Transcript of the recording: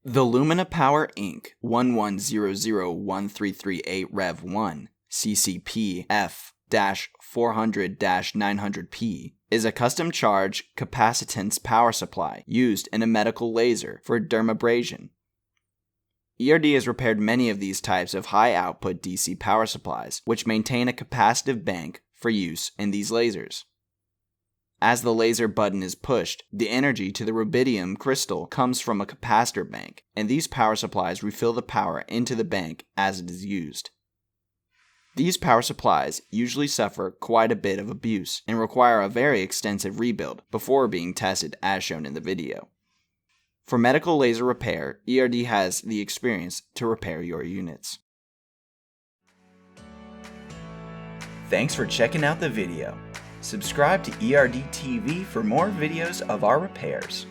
The Lumina Power Inc. 11001338 Rev 1 CCP F-400-900P is a custom charge capacitance power supply used in a medical laser for dermabrasion. ERD has repaired many of these types of high-output DC power supplies, which maintain a capacitive bank for use in these lasers. As the laser button is pushed, the energy to the rubidium crystal comes from a capacitor bank, and these power supplies refill the power into the bank as it is used. These power supplies usually suffer quite a bit of abuse and require a very extensive rebuild before being tested as shown in the video. For medical laser repair, ERD has the experience to repair your units. Thanks for checking out the video. Subscribe to ERD TV for more videos of our repairs.